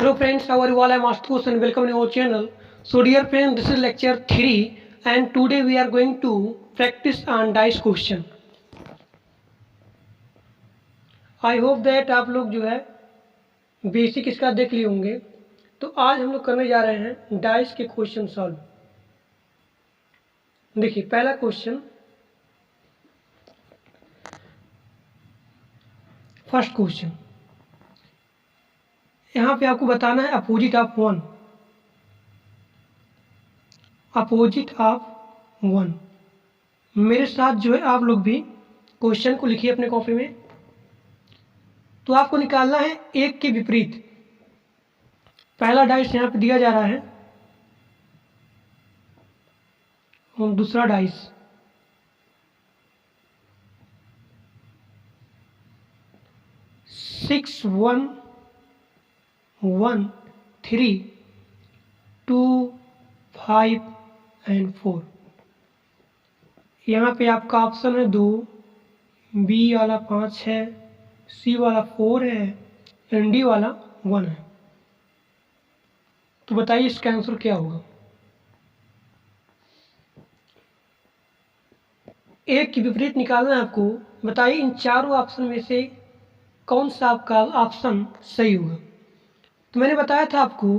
Hello friends, how are you all? I am Ashutosh and welcome to our channel. So dear friends, this is lecture 3 and today we are going to practice on dice question. I hope that आप लोग जो है basic इसका देख लिए होंगे। तो आज हम लोग करने जा रहे हैं डाइस के क्वेश्चन सॉल्व। देखिए पहला क्वेश्चन, फर्स्ट क्वेश्चन, यहाँ पे आपको बताना है अपोजिट ऑफ 1। Opposite of 1। मेरे साथ जो है आप लोग भी क्वेश्चन को लिखिए अपने कॉपी में। तो आपको निकालना है एक के विपरीत। पहला डाइस यहाँ पे दिया जा रहा है और दूसरा डाइस। Six 1 1 3 2 5 and 4। यहाँ पे आपका ऑप्शन है 2, बी वाला 5 है, सी वाला 4 है, एंड डी वाला 1 है। तो बताइए इसका आंसर क्या होगा। एक के विपरीत निकालना है आपको। बताइए इन चारों ऑप्शन में से कौन सा आपका ऑप्शन सही होगा। तो मैंने बताया था आपको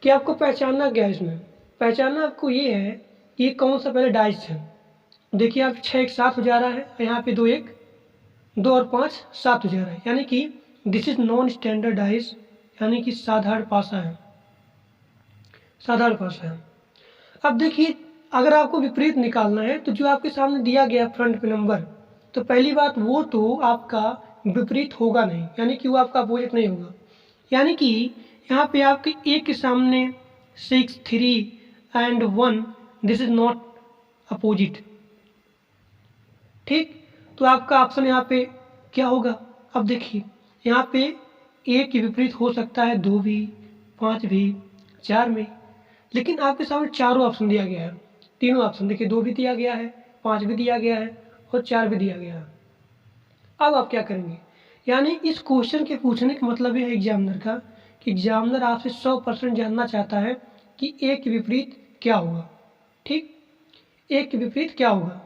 कि आपको पहचानना क्या है। इसमें पहचानना आपको ये है कि ये कौन सा पहले डाइस है। देखिए आप 6 एक साथ हो जा रहा है, यहाँ पे 2 1 2 और 5 7 हो जा रहा है, यानी कि this is non standard dice, यानी कि साधारण पासा है, साधारण पासा है। अब देखिए अगर आपको विपरीत निकालना है तो जो आपके सामने दिया गया फ्रंट पे नंबर, तो पहली बात वो तो आपका विपरीत होगा नहीं, यानी कि वो आपका अपोजिट नहीं होगा। यानी कि यहाँ पे आपके एक के सामने 6 3 and 1, this is not opposite. ठीक, तो आपका ऑप्शन यहाँ पे क्या होगा। अब देखिए यहाँ पे एक के विपरीत हो सकता है 2 भी, 5 भी, 4 में, लेकिन आपके सामने चारों ऑप्शन दिया गया है। तीनों ऑप्शन देखिए, 2 भी दिया गया है, 5 भी दिया गया है और 4 भी दिया गया है। अब आप क्या करेंगे, यानी इस क्वेश्चन के पूछने का मतलब ये है एग्जामिनर का कि एग्जामिनर आपसे 100% जानना चाहता है कि एक के विपरीत क्या होगा। ठीक, एक के विपरीत क्या होगा।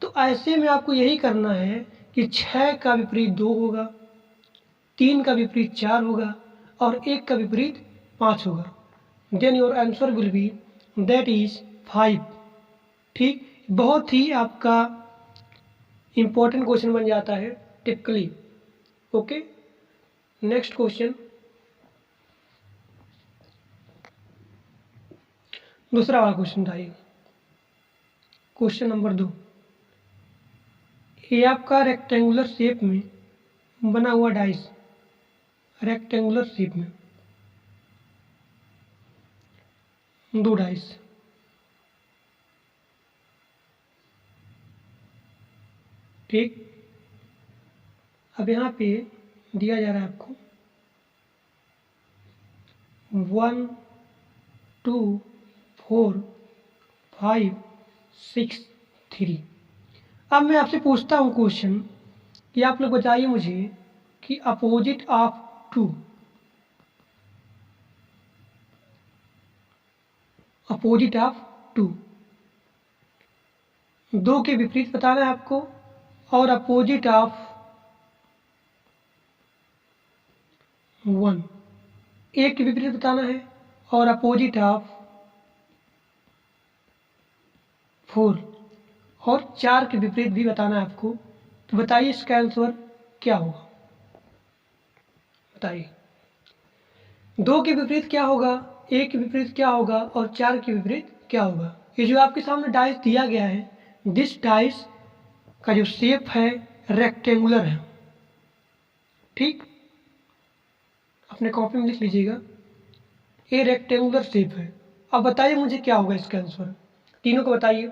तो ऐसे में आपको यही करना है कि 6 का विपरीत 2 होगा, 3 का विपरीत 4 होगा और 1 का विपरीत 5 होगा। Then your answer will be that is 5। ठीक, बहुत ही आपका इम्पोर्टेंट क्वेश्चन बन जाता है टिपिकली। ओके, नेक्स्ट क्वेश्चन, दूसरा वाला क्वेश्चन था ये, क्वेश्चन नंबर 2। ये आपका रेक्टेंगुलर शेप में बना हुआ डाइस, रेक्टेंगुलर शेप में 2 डाइस। ठीक, अब यहाँ पे दिया जा रहा है आपको 1 2 4 5 6 3। अब मैं आपसे पूछता हूँ क्वेश्चन कि आप लोग बताइए मुझे कि अपोजिट ऑफ 2, अपोजिट ऑफ 2, 2 के विपरीत बताना है आपको और अपोजिट ऑफ 1, 1 के विपरीत बताना है और अपोजिट ऑफ 4 और 4 के विपरीत भी बताना है आपको। तो बताइए इसका आंसर क्या होगा। बताइए 2 के विपरीत क्या होगा, 1 के विपरीत क्या होगा और 4 के विपरीत क्या होगा। ये जो आपके सामने डाइस दिया गया है, दिस डाइस का जो शेप है रेक्टेंगुलर है। ठीक, अपने कॉपी में लिख लीजिएगा, ये रेक्टेंगुलर शेप है। अब बताइए मुझे क्या होगा इसका आंसर, तीनों को बताइए।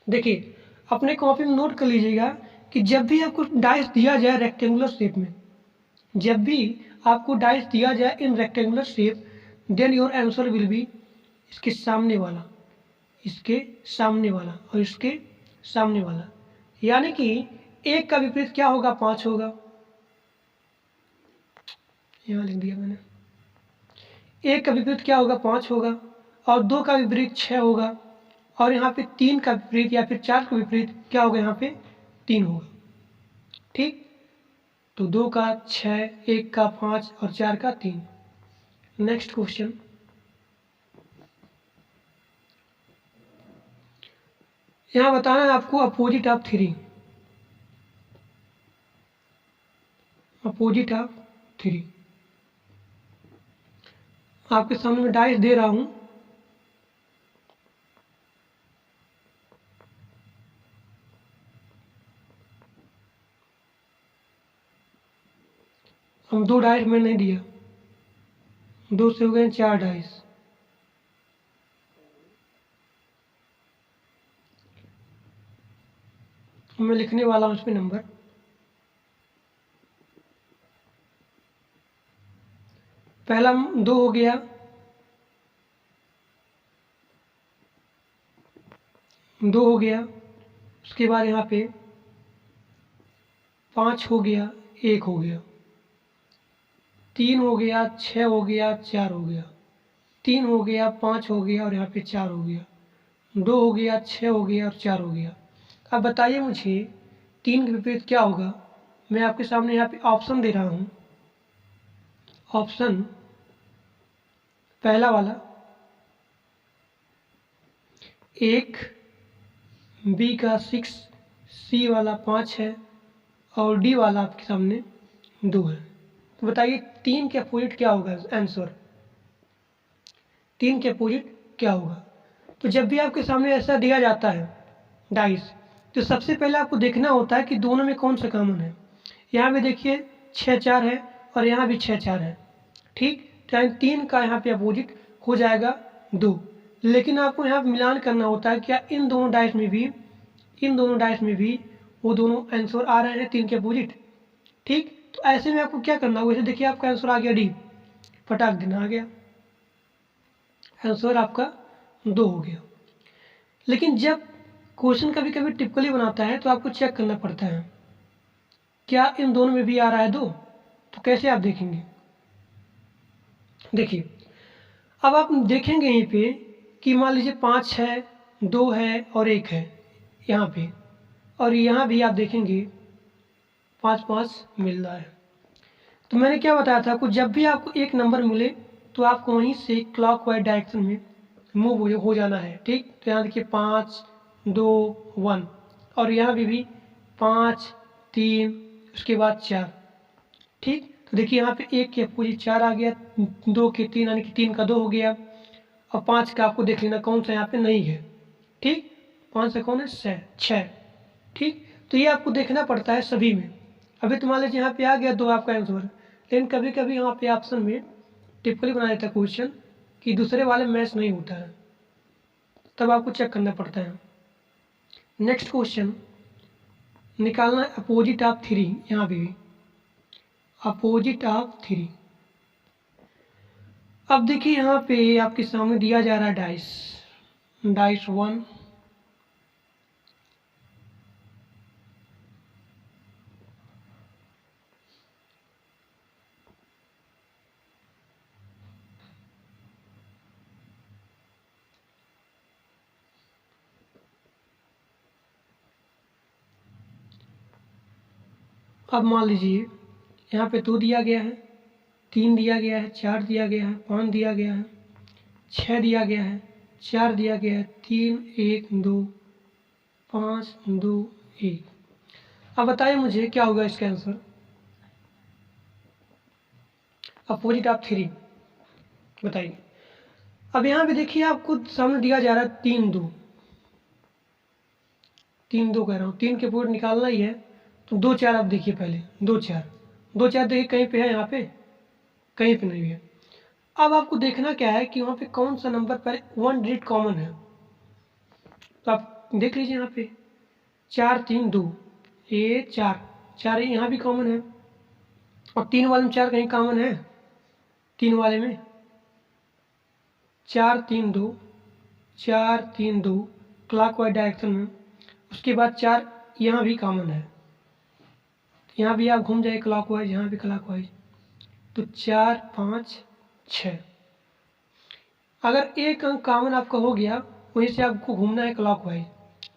देखिए अपने कॉपी में नोट कर लीजिएगा कि जब भी आपको डाइस दिया जाए रेक्टेंगुलर शेप में, जब भी आपको डाइस दिया जाए in rectangular shape, then your answer will be इसके सामने वाला, इसके सामने वाला और इसके सामने वाला। यानी कि 1 का विपरीत क्या होगा, 5 होगा, यहाँ लिख दिया मैंने। 1 का विपरीत क्या होगा? 5 होगा, और 2 का विपरीत 6 होगा, और यहाँ पे 3 का विपरीत या फिर 4 का विपरीत क्या होगा? यहाँ पे 3 होगा। ठीक, तो 2 का 6, 1 का 5 और 4 का 3। नेक्स्ट क्वेश्चन, यहाँ बताना है आपको अपोजिट ऑफ 3। अपोजिट ऑफ 3 आपके सामने मैं डाइस दे रहा हूँ। हम 2 डाइस में नहीं दिया, 2 से हो गए 4 डाइस। मैं लिखने वाला हूँ इस पे नंबर। पहला 2 हो गया, उसके बाद यहाँ पे 5 हो गया, 1 हो गया, 3 हो गया, 6 हो गया, 4 हो गया, 3 हो गया, 5 हो गया और यहाँ पे 4 हो गया, 2 हो गया, 6 हो गया और 4 हो गया। अब बताइए मुझे 3 के विपरीत क्या होगा? मैं आपके सामने यहाँ पे ऑप्शन दे रहा हूँ। ऑप्शन पहला वाला 1, बी का 6, सी वाला 5 है और डी वाला आपके सामने 2 है। तो बताइए 3 के अपोजिट क्या होगा? आंसर 3 के अपोजिट क्या होगा? तो जब भी आपके सामने ऐसा दिया जाता है डाइस, तो सबसे पहले आपको देखना होता है कि दोनों में कौन सा कॉमन है। यहाँ पे देखिए 6 4 है और यहाँ भी 6 4 है। ठीक, तो 3 का यहाँ पे अपोजिट हो जाएगा 2। लेकिन आपको यहाँ पे मिलान करना होता है क्या इन दोनों डाइस में भी वो दोनों आंसर आ रहे हैं 3 के अपोजिट। ठीक, तो ऐसे में आपको क्या करना होगा? जैसे देखिए आपका आंसर आ गया डी, फटाक देना आ गया, आंसर आपका 2 हो गया। लेकिन जब क्वेश्चन कभी कभी टिपिकली बनाता है तो आपको चेक करना पड़ता है क्या इन दोनों में भी आ रहा है 2। तो कैसे आप देखेंगे? देखिए अब आप देखेंगे यहीं पे कि मान लीजिए 5 है, 2 है और 1 है यहाँ पे, और यहाँ भी आप देखेंगे 5 5 मिल रहा है। तो मैंने क्या बताया था आपको, जब भी आपको एक नंबर मिले तो आपको वहीं से क्लॉकवाइज डायरेक्शन में मूव हो जाना है। ठीक, तो यहाँ देखिए 5 2 1 और यहाँ भी 5 3 उसके बाद 4। ठीक, तो देखिए यहाँ पे 1 के अपोजिट 4 आ गया, 2 के 3 यानी कि 3 का 2 हो गया, और 5 का आपको देख लेना कौन सा यहाँ पे नहीं है। ठीक, 5 से कौन है? 6। ठीक, तो ये आपको देखना पड़ता है सभी में। अभी तो मान लीजिए यहाँ पे आ गया 2 आपका आंसर, लेकिन कभी कभी यहाँ पे ऑप्शन में टिपिकली बना देता है क्वेश्चन कि दूसरे वाले मैच नहीं होता है, तब आपको चेक करना पड़ता है। नेक्स्ट क्वेश्चन निकालना है अपोजिट ऑफ 3। यहाँ भी अपोजिट ऑफ 3। अब देखिए यहाँ पे आपके सामने दिया जा रहा है डाइस 1, अब मान लीजिए यहाँ पे 2 दिया गया है, 3 दिया गया है, 4 दिया गया है, 5 दिया गया है, 6 दिया गया है, 4 दिया गया है, 3 1 2 5 2 1। अब बताइए मुझे क्या होगा इसका आंसर? अपोजिट ऑफ 3 बताइए। अब यहाँ पे देखिए आपको सामने दिया जा रहा है 3 2 कह रहा हूँ, 3 के अपोजिट निकालना ही है, तो 2 4 आप देखिए पहले, 2 4 देखिए कहीं पे है, यहाँ पे कहीं पे नहीं है। अब आपको देखना क्या है कि वहाँ पे कौन सा नंबर पर 1 डिजिट कॉमन है। तो आप देख लीजिए यहाँ पे 4 3 2, ये 4 यहाँ भी कॉमन है, और 3 वाले में 4 कहीं कॉमन है, 3 वाले में 4 3 2 क्लॉकवाइज डायरेक्शन में, उसके बाद 4 यहाँ भी कॉमन है, यहाँ भी आप घूम जाए क्लॉकवाइज, यहाँ भी क्लॉकवाइज, तो 4 5 6। अगर एक अंक कॉमन आपका हो गया, वहीं से आपको घूमना है क्लॉकवाइज,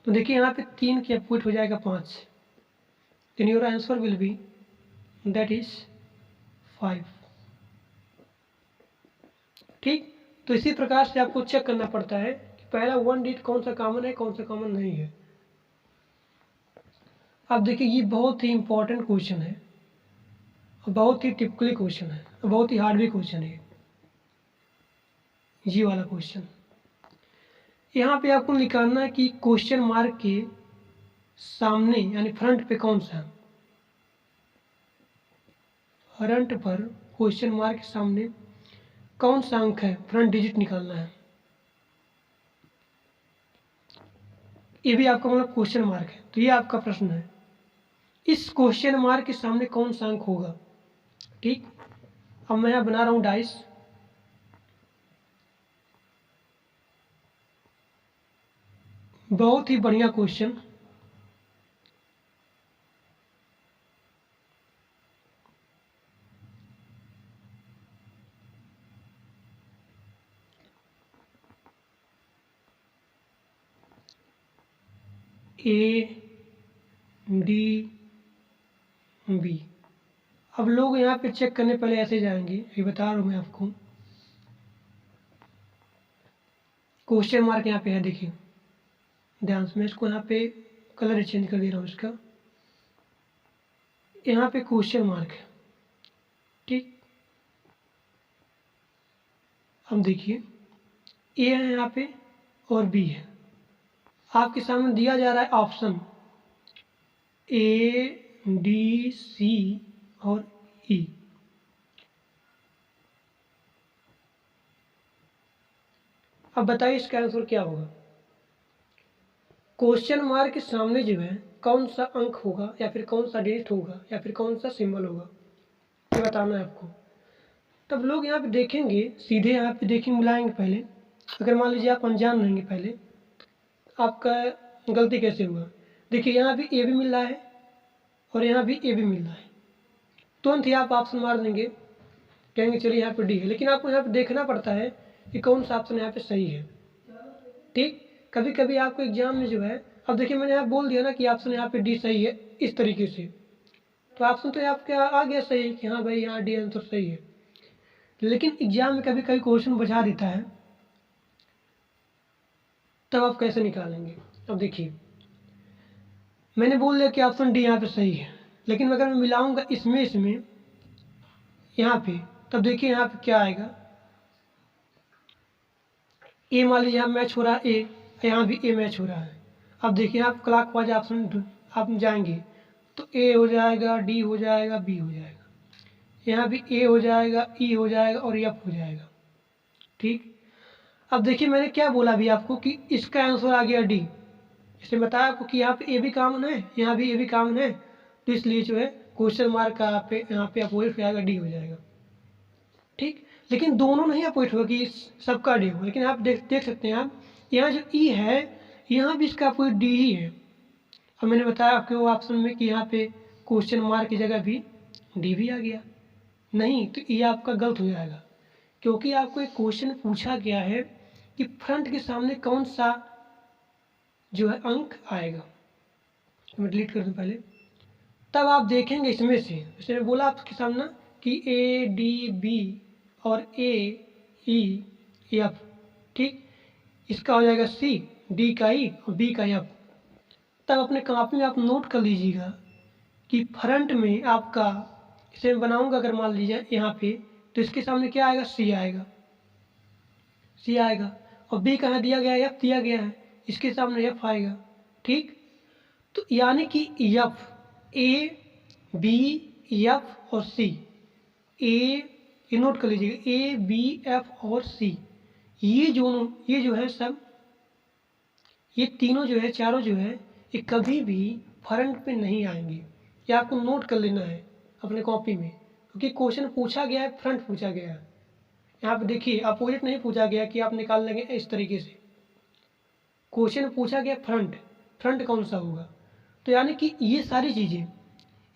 तो देखिए यहाँ पे 3 के अपोजिट हो जाएगा 5, then your answer will be that is 5। ठीक, तो इसी प्रकार से आपको चेक करना पड़ता है कि पहला 1 डिजिट कौन सा कॉमन है, कौन सा कॉमन नहीं है। अब देखिए ये बहुत ही इंपॉर्टेंट क्वेश्चन है, बहुत ही टिपिकली क्वेश्चन है, बहुत ही हार्ड भी क्वेश्चन है ये वाला क्वेश्चन। यहाँ पे आपको निकालना है कि क्वेश्चन मार्क के सामने यानी फ्रंट पे कौन सा है। फ्रंट पर क्वेश्चन मार्क के सामने कौन सा अंक है, फ्रंट डिजिट निकालना है। ये भी आपका मतलब क्वेश्चन मार्क है, तो ये आपका प्रश्न है, इस क्वेश्चन मार्क के सामने कौन सा अंक होगा। ठीक, अब मैं यहाँ बना रहा हूँ डाइस। बहुत ही बढ़िया क्वेश्चन। A D B. अब लोग यहाँ पे चेक करने पहले ऐसे जाएंगे, ये बता रहा हूँ मैं आपको। क्वेश्चन मार्क यहाँ पे है, देखिए ध्यान से, मैं इसको यहाँ पे कलर चेंज कर दे रहा हूँ इसका। यहाँ पे क्वेश्चन मार्क है, ठीक। अब देखिए ए है यहाँ पे और बी है, आपके सामने दिया जा रहा है ऑप्शन ए डी सी और ई। अब बताइए इसका आंसर क्या होगा। क्वेश्चन मार्क के सामने जो है कौन सा अंक होगा, या फिर कौन सा डिजिट होगा, या फिर कौन सा सिंबल होगा, ये बताना है आपको। तब लोग यहाँ पे देखेंगे, सीधे यहाँ पे देखेंगे, मिलाएंगे पहले। अगर मान लीजिए आप अनजान रहेंगे पहले, आपका गलती कैसे हुआ। देखिए यहाँ भी ए भी मिल रहा है और यहाँ भी ए भी मिल रहा है, तुरंत ही आप ऑप्शन मार देंगे, कहेंगे चलिए यहाँ पे डी है। लेकिन आपको यहाँ पे देखना पड़ता है कि कौन सा ऑप्शन यहाँ पे सही है। ठीक, कभी कभी आपको एग्जाम में जो है, अब देखिए मैंने यहाँ बोल दिया ना कि ऑप्शन यहाँ पे डी सही है इस तरीके से, तो ऑप्शन तो आपके आ गया सही कि हाँ भाई यहाँ डी आंसर सही है। लेकिन एग्जाम में कभी कभी क्वेश्चन बचा देता है, तब आप कैसे निकालेंगे। अब देखिए मैंने बोल दिया कि ऑप्शन डी यहाँ पे सही है, लेकिन अगर मैं मिलाऊंगा इसमें यहाँ पे, तब देखिए यहाँ पे क्या आएगा। ए मान लीजिए यहाँ मैच हो रहा है ए, यहाँ भी ए मैच हो रहा है। अब देखिए आप क्लॉकवाइज ऑप्शन आप जाएंगे तो ए हो जाएगा, डी हो जाएगा, बी हो जाएगा, यहाँ भी ए हो जाएगा, ई हो जाएगा और एफ हो जाएगा। ठीक, अब देखिए मैंने क्या बोला अभी आपको कि इसका आंसर आ गया डी। इसने बताया आपको कि यहाँ पे ए भी कॉमन है, यहाँ भी ए भी कॉमन है, तो इसलिए जो है क्वेश्चन मार्क का यहाँ पे अपोजिट हो जाएगा, डी हो जाएगा। ठीक, लेकिन दोनों नहीं अपोजिट होगा कि सबका डी हो, लेकिन आप देख सकते हैं आप यहाँ जो ई है, यहाँ भी इसका अपोजिट डी ही है। अब मैंने बताया आपके वो ऑप्शन में कि यहाँ पे क्वेश्चन मार्क की जगह भी डी भी आ गया, नहीं तो ये आपका गलत हो जाएगा, क्योंकि आपको एक क्वेश्चन पूछा गया है कि फ्रंट के सामने कौन सा जो है अंक आएगा। तो मैं डिलीट कर दूँ पहले, तब आप देखेंगे इसमें से, इसने बोला आपके सामने कि ए डी बी और ए ई एफ। ठीक, इसका हो जाएगा सी, डी का ई और बी का एफ। तब अपने कॉपी में आप नोट कर लीजिएगा कि फ्रंट में आपका, इसे मैं बनाऊंगा अगर मान लीजिए यहाँ पे, तो इसके सामने क्या आएगा, सी आएगा, सी आएगा, और बी कहाँ दिया गया है, एफ दिया गया है, इसके सामने एफ आएगा। ठीक, तो यानी कि एफ, ए बी एफ और सी, ये नोट कर लीजिएगा, ए बी एफ और सी, ये जो है सब, ये तीनों जो है, चारों जो है, ये कभी भी फ्रंट पे नहीं आएंगे। ये आपको नोट कर लेना है अपने कॉपी में, क्योंकि क्वेश्चन पूछा गया है, फ्रंट पूछा गया है। यहाँ पे देखिए अपोजिट नहीं पूछा गया कि आप निकाल लेंगे इस तरीके से, क्वेश्चन पूछा गया फ्रंट, फ्रंट कौन सा होगा। तो यानी कि ये सारी चीज़ें,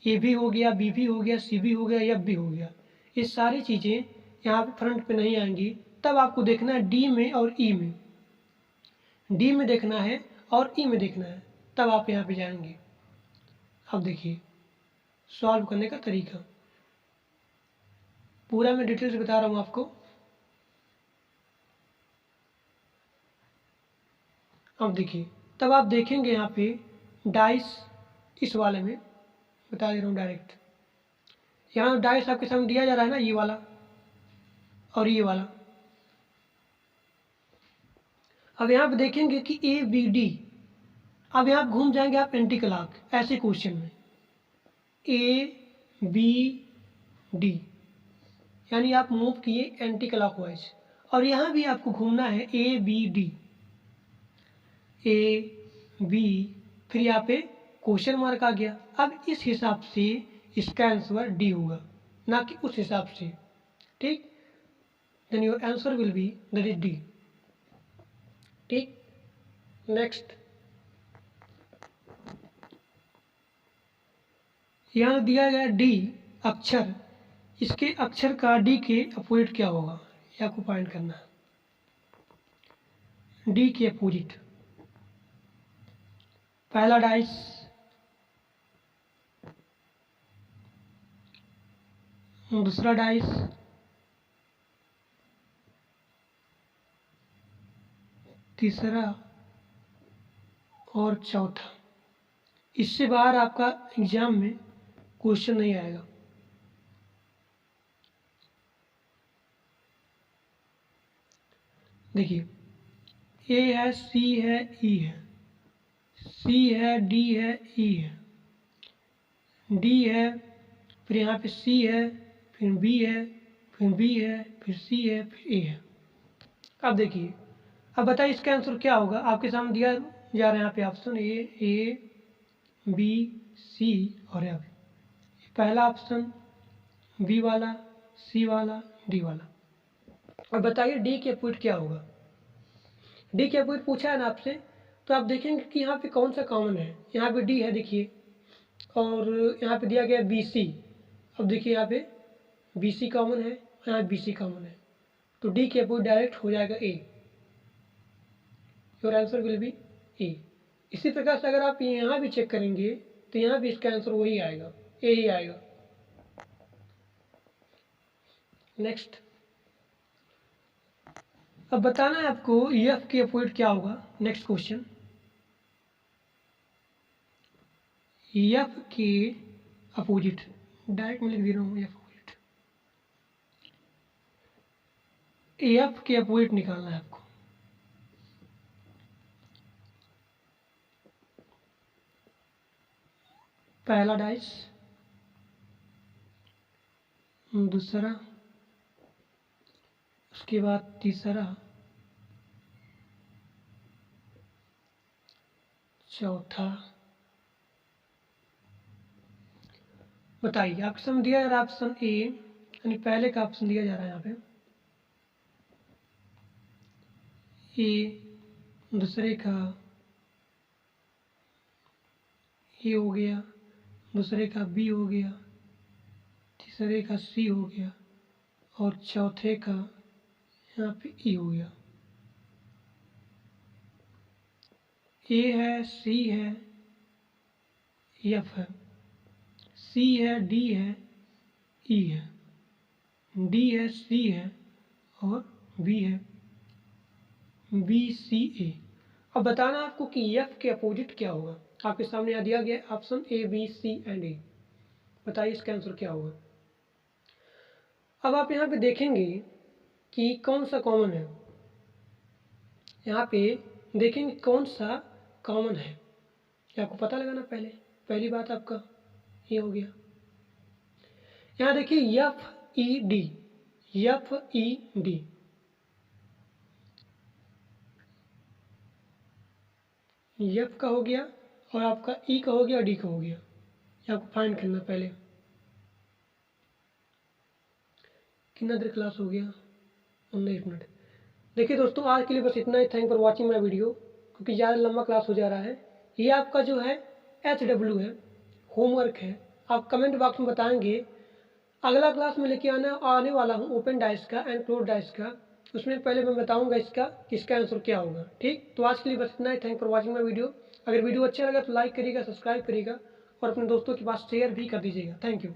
ए भी हो गया, बी भी हो गया, सी भी हो गया, एफ भी हो गया, ये सारी चीज़ें यहाँ पे फ्रंट पे नहीं आएंगी। तब आपको देखना है डी में और ई में, डी में देखना है और ई में देखना है, तब आप यहाँ पे जाएंगे। अब देखिए सॉल्व करने का तरीका पूरा मैं डिटेल से बता रहा हूँ आपको। अब देखिए तब आप देखेंगे यहाँ पे डाइस, इस वाले में बता दे रहा हूँ डायरेक्ट, यहाँ डाइस आपके सामने दिया जा रहा है ना, ये वाला और ये वाला। अब यहाँ पे देखेंगे कि ए बी डी, अब यहाँ घूम जाएंगे आप एंटी क्लॉक ऐसे क्वेश्चन में, ए बी डी यानी आप मूव किए एंटी क्लॉकवाइज, और यहाँ भी आपको घूमना है A B D, A B, फिर यहाँ पे क्वेश्चन मार्क आ गया। अब इस हिसाब से इसका आंसर डी होगा, ना कि उस हिसाब से, ठीक। Then your answer will be that is D, ठीक। नेक्स्ट यहाँ दिया गया डी अक्षर, इसके अक्षर का डी के अपोजिट क्या होगा ये आपको फाइंड करना है। डी के अपोजिट पहला डाइस, दूसरा डाइस, तीसरा और चौथा। इससे बाहर आपका एग्जाम में क्वेश्चन नहीं आएगा। देखिए ए है, सी है, ई है, सी है, डी है, ई है, डी है, फिर यहाँ पे सी है, फिर बी है, फिर बी है, फिर सी है, फिर ए है। अब देखिए, अब बताइए इसका आंसर क्या होगा। आपके सामने दिया जा रहा है यहाँ पे ऑप्शन ए बी सी और यहाँ पे पहला ऑप्शन, बी वाला, सी वाला, डी वाला। अब बताइए डी के अपोजिट क्या होगा। डी के अपोजिट पूछा है ना आपसे, तो आप देखेंगे कि यहाँ पे कौन सा कॉमन है। यहाँ पे डी है देखिए, और यहाँ पे दिया गया बी सी। अब देखिए यहाँ पे बी सी कॉमन है, यहाँ बी सी कॉमन है, तो डी के अपोजिट डायरेक्ट हो जाएगा ए। योर आंसर विल बी ए। इसी प्रकार से अगर आप यहाँ भी चेक करेंगे तो यहाँ भी इसका आंसर वही आएगा, ए ही आएगा। नेक्स्ट, अब बताना है आपको एफ के अपोजिट क्या होगा। नेक्स्ट क्वेश्चन, एफ के अपोजिट डायरेक्ट मैं लिख दे रहा हूँ, एफ अपोजिट, एफ के अपोजिट निकालना है आपको। पहला डाइस, दूसरा, उसके बाद तीसरा, चौथा। बताइए आपके सामने दिया जा रहा है ऑप्शन ए, यानी पहले का ऑप्शन दिया जा रहा है यहाँ पे ए, दूसरे का ए हो गया, दूसरे का बी हो गया, तीसरे का सी हो गया, और चौथे का यहाँ पे ई हो गया। ए है, सी है, एफ है, सी है, डी है, ई है, डी है, सी है, और बी है, बी सी ए। अब बताना आपको कि एफ के अपोजिट क्या होगा। आपके सामने यहाँ दिया गया option A B C and A. बताइए इसका आंसर क्या होगा। अब आप यहाँ पे देखेंगे कि कौन सा कॉमन है। यहाँ पे देखेंगे कौन सा कॉमन है, ये आपको पता लगाना। पहली बात आपका ये हो गया। यहाँ देखिए F E D, F E D, F का हो गया और आपका ई का हो गया, डी का हो गया। ये आपको फाइंड करना। पहले कितना देर क्लास हो गया, 19 मिनट। देखिए दोस्तों, आज के लिए बस इतना ही। Thank for watching my video, क्योंकि ज़्यादा लंबा क्लास हो जा रहा है। ये आपका जो है HW है, होमवर्क है। आप कमेंट बॉक्स में बताएंगे अगला क्लास में लेके आने वाला हूँ ओपन डाइस का एंड क्लोज डाइस का। उसमें पहले मैं बताऊंगा इसका आंसर क्या होगा। ठीक, तो आज के लिए बस इतना ही। Thank for watching my video. अगर वीडियो अच्छा लगा तो लाइक करिएगा, सब्सक्राइब करिएगा और अपने दोस्तों के पास शेयर भी कर दीजिएगा। Thank you.